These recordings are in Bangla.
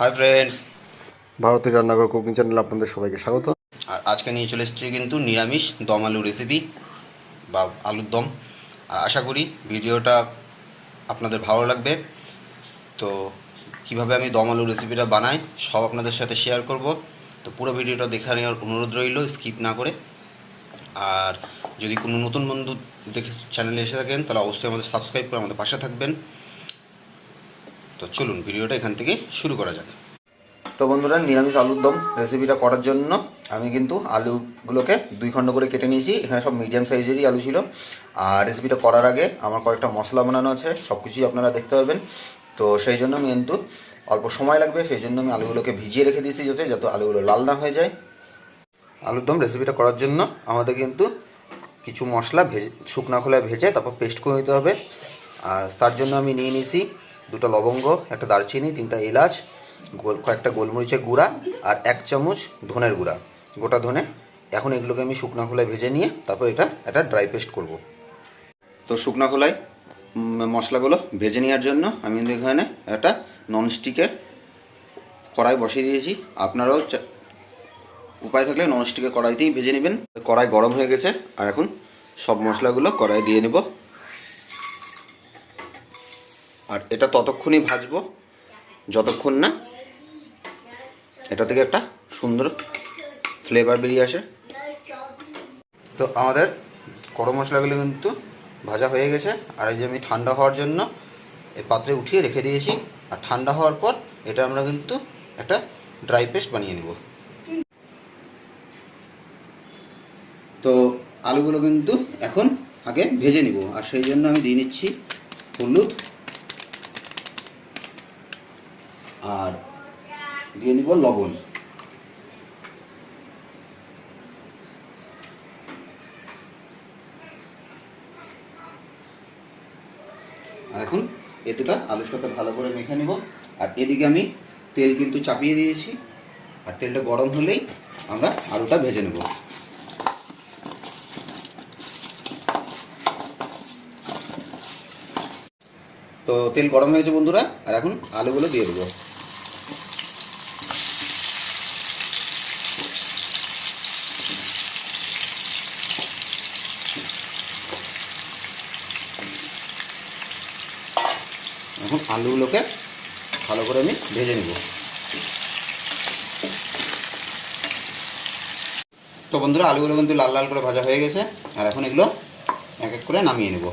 হাই ফ্রেন্ডস, ভারতীয় রান্নাঘর কুকিং চ্যানেলে আপনাদের সবাইকে স্বাগত। আর আজকে নিয়ে চলে এসেছি কিন্তু নিরামিষ দম আলু রেসিপি বা আলুর দম। আর আশা করি ভিডিওটা আপনাদের ভালো লাগবে। তো কিভাবে আমি দম আলু রেসিপিটা বানাই সব আপনাদের সাথে শেয়ার করব। তো পুরো ভিডিওটা দেখে নেওয়ার অনুরোধ রইল, স্কিপ না করে। আর যদি কোনো নতুন বন্ধু দেখে চ্যানেলে এসে থাকেন তাহলে অবশ্যই আমাদের সাবস্ক্রাইব করে আমাদের পাশে থাকবেন। তো চলুন ভিডিওটা এখান থেকে শুরু করা যাক। তো বন্ধুরা, নিরামিষ আলুর দম রেসিপিটা করার জন্য আমি কিন্তু আলুগুলোকে 2 খণ্ড করে কেটে নিয়েছি। এখানে সব মিডিয়াম সাইজেরই আলু ছিল। আর রেসিপিটা করার আগে আমার কয়েকটা মশলা বানানো আছে, সব কিছুই আপনারা দেখতে পারবেন। তো সেই জন্য আমি কিন্তু অল্প সময় লাগবে, সেই জন্য আমি আলুগুলোকে ভিজিয়ে রেখে দিয়েছি যাতে আলুগুলো লাল না হয়ে যায়। আলুর দম রেসিপিটা করার জন্য আমাদের কিন্তু কিছু মশলা শুকনা খোলায় ভেজে তারপর পেস্ট করে নিতে হবে। আর তার জন্য আমি নিয়ে নিয়েছি 2টা লবঙ্গ, একটা দারচিনি, 3টা এলাচ, কয়েকটা গোলমরিচের গুঁড়া আর 1 চামচ ধনের গুঁড়া, গোটা ধনে। এখন এগুলোকে আমি শুকনো খোলায় ভেজে নিয়ে তারপর এটা একটা ড্রাই পেস্ট করব। তো শুকনো খোলায় মশলাগুলো ভেজে নেওয়ার জন্য আমি কিন্তু এখানে একটা ননস্টিকের কড়াই বসিয়ে দিয়েছি। আপনারাও উপায় থাকলে ননস্টিকের কড়াইতেই ভেজে নেবেন। কড়াই গরম হয়ে গেছে, আর এখন সব মশলাগুলো কড়াই দিয়ে নেব। আর এটা ততক্ষণই ভাজবো যতক্ষণ না এটা থেকে একটা সুন্দর ফ্লেভার বেরিয়ে আসে। তো আমাদের গরম মশলাগুলো কিন্তু ভাজা হয়ে গেছে। আর এই যে আমি ঠান্ডা হওয়ার জন্য এই পাত্রে উঠিয়ে রেখে দিয়েছি। আর ঠান্ডা হওয়ার পর এটা আমরা কিন্তু একটা ড্রাই পেস্ট বানিয়ে নেব। তো আলুগুলো কিন্তু এখন আগে ভেজে নিব, আর সেই জন্য আমি দিয়ে নিচ্ছি হলুদ, আর দিয়ে নিব লবণ। আর এখন এ দুটো আলুর সাথে ভালো করে মেখে নিব। আর এদিকে আমি তেল কিন্তু চাপিয়ে দিয়েছি, আর তেলটা গরম হলেই আমরা আলুটা ভেজে নেব। তো তেল গরম হয়েছে বন্ধুরা, আর এখন আলুগুলো দিয়ে দেবো। এখন আলুগুলোকে ভালো করে আমি ভেজে নেব। তো বন্ধুরা, আলুগুলো কিন্তু লাল লাল করে ভাজা হয়ে গেছে। আর এখন এগুলো এক এক করে নামিয়ে নেব।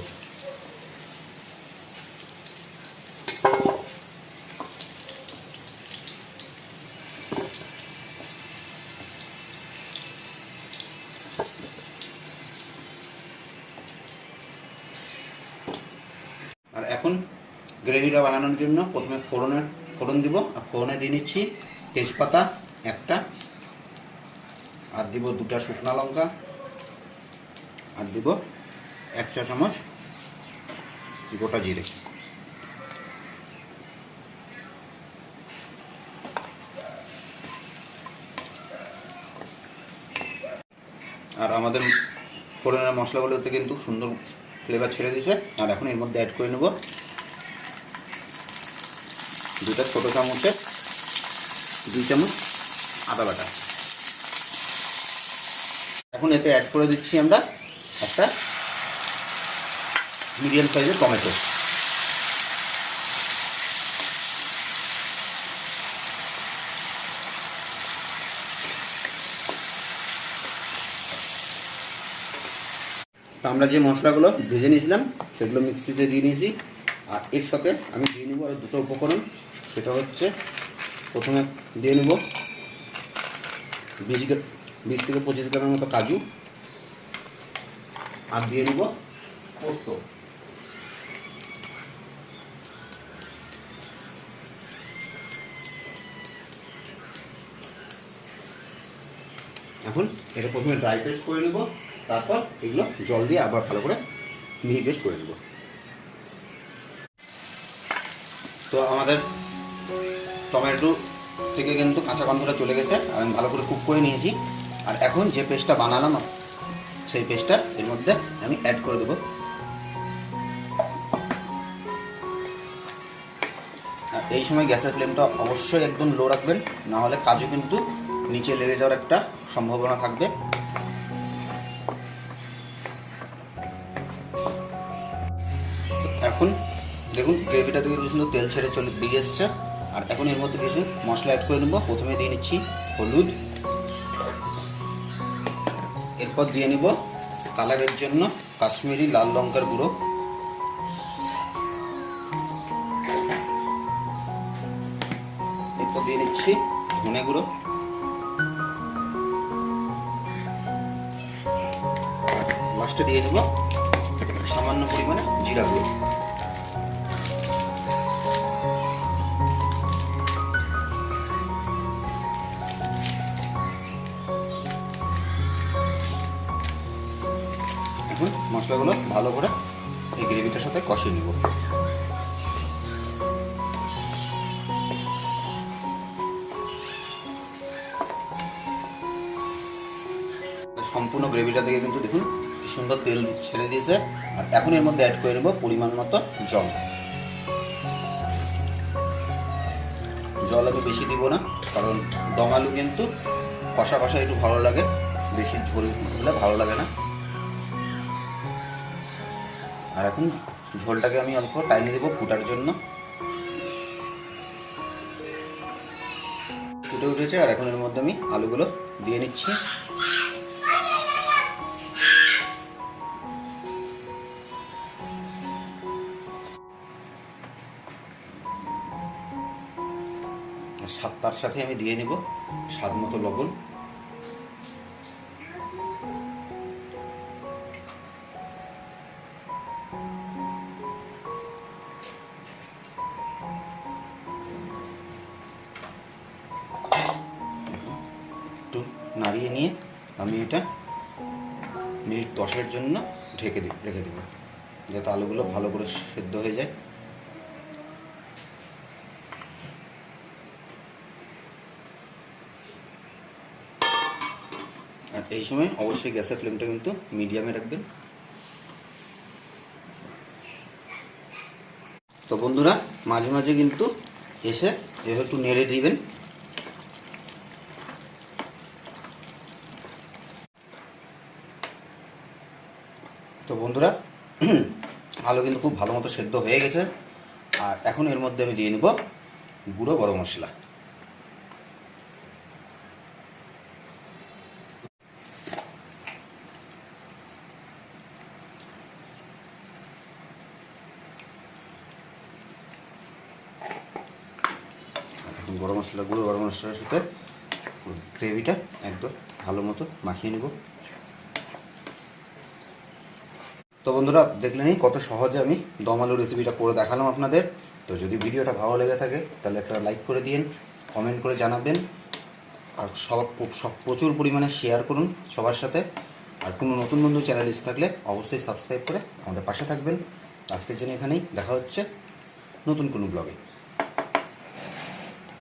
আর এখন গ্রেভিটা বানানোর জন্য প্রথমে ফোড়ন দিব। আর ফোড়নে দিয়ে নিচ্ছি তেজপাতা একটা, আর দিব 2টা শুকনো লঙ্কা, আর দিব 1 চা চামচ গোটা জিরে। আর আমাদের ফোড়নের মশলাগুলোতে কিন্তু সুন্দর ফ্লেভার ছেড়ে দিয়েছে। আর এখন এর মধ্যে অ্যাড করে নেব 2টা ছোটো চামচে 2 চামচ আদা বাটা। এখন এতে অ্যাড করে দিচ্ছি আমরা একটা মিডিয়াম সাইজের টমেটো। তো আমরা যে মশলাগুলো ভেজে নিয়েছিলাম সেগুলো মিক্সিতে দিয়ে নিয়েছি। আর এর সাথে আমি দিয়ে নেব আরও 2টো উপকরণ। সেটা হচ্ছে প্রথমে দিয়ে নেব 20 থেকে 25 গ্রামের মতো কাজু, আর দিয়ে নেব পোস্ত। এখন এটা প্রথমে ড্রাই পেস্ট করে নেব, তারপর এগুলো জল দিয়ে আবার ভালো করে মিহি পেস্ট করে নেব। তো আমাদের টমেটো থেকে কিন্তু কাঁচা গন্ধটা চলে গেছে, আর আমি ভালো করে কুক করে নিয়েছি। আর এখন যে পেস্টটা বানালাম সেই পেস্টটা এর মধ্যে আমি অ্যাড করে দেবো। আর এই সময় গ্যাসের ফ্লেমটা অবশ্যই একদম লো রাখবেন, না হলে কাজু কিন্তু নিচে লেগে যাওয়ার একটা সম্ভাবনা থাকবে। এখন দেখুন গ্রেভিটা থেকে কি সুন্দর তেল ছেড়ে বেরিয়ে এসছে। আর এখন এর মধ্যে কিছু মশলা অ্যাড করে নেবো। প্রথমে দিয়ে নিচ্ছি হলুদ, এরপর দিয়ে নিব কালারের জন্য কাশ্মীরি লাল লঙ্কার গুঁড়ো, এরপর দিয়ে নিচ্ছি ধনে গুঁড়ো, লাস্টে দিয়ে দিব সামান্য পরিমাণে জিরা গুঁড়ো। এখন মশলাগুলো ভালো করে এই গ্রেভিটার সাথে কষিয়ে নেব। সম্পূর্ণ গ্রেভিটা থেকে কিন্তু দেখুন কি সুন্দর তেল ছেড়ে দিয়েছে। আর এখন এর মধ্যে অ্যাড করে নেব পরিমাণ মতো জল। জল আমি বেশি দিব না, কারণ দম আলু কিন্তু কষা কষা একটু ভালো লাগে, বেশি ঝোল হলে ভালো লাগে না। আর এখন ঝোলটাকে আমি অল্প টাইম দেবো ফুটার জন্য। ফুটে উঠেছে, আর এখন এর মধ্যে আমি আলুগুলো দিয়ে নিচ্ছি। তার সাথে আমি দিয়ে নিব স্বাদ মতো লবণ। একটু নাড়িয়ে নিয়ে আমি এটা মিনিট 10-এর জন্য রেখে দেবো, যাতে আলুগুলো ভালো করে সেদ্ধ হয়ে যায়। আর এই সময় অবশ্যই গ্যাসের ফ্লেমটা কিন্তু মিডিয়ামে রাখবেন। তো বন্ধুরা, মাঝে মাঝে কিন্তু এসে একটু নেড়ে দিবেন। তো বন্ধুরা, আলু কিন্তু খুব ভালো মতো সেদ্ধ হয়ে গেছে। আর এখন এর মধ্যে আমি দিয়ে নেব গুঁড়ো গরম মশলা। গুঁড়ো গরম মশলার সাথে গ্রেভিটা একদম ভালো মতো মাখিয়ে নেব। তো বন্ধুরা, দেখলেনই কত সহজে আমি দম আলু রেসিপিটা করে দেখালাম আপনাদের। তো যদি ভিডিওটা ভালো লেগে থাকে তাহলে একটা লাইক করে দিন, কমেন্ট করে জানাবেন, আর প্রচুর পরিমাণে শেয়ার করুন সবার সাথে। আর কোনো নতুন বন্ধু চ্যানেল এসে থাকলে অবশ্যই সাবস্ক্রাইব করে আমাদের পাশে থাকবেন। আজকের জন্য এখানেই দেখা হচ্ছে নতুন কোনো ব্লগে।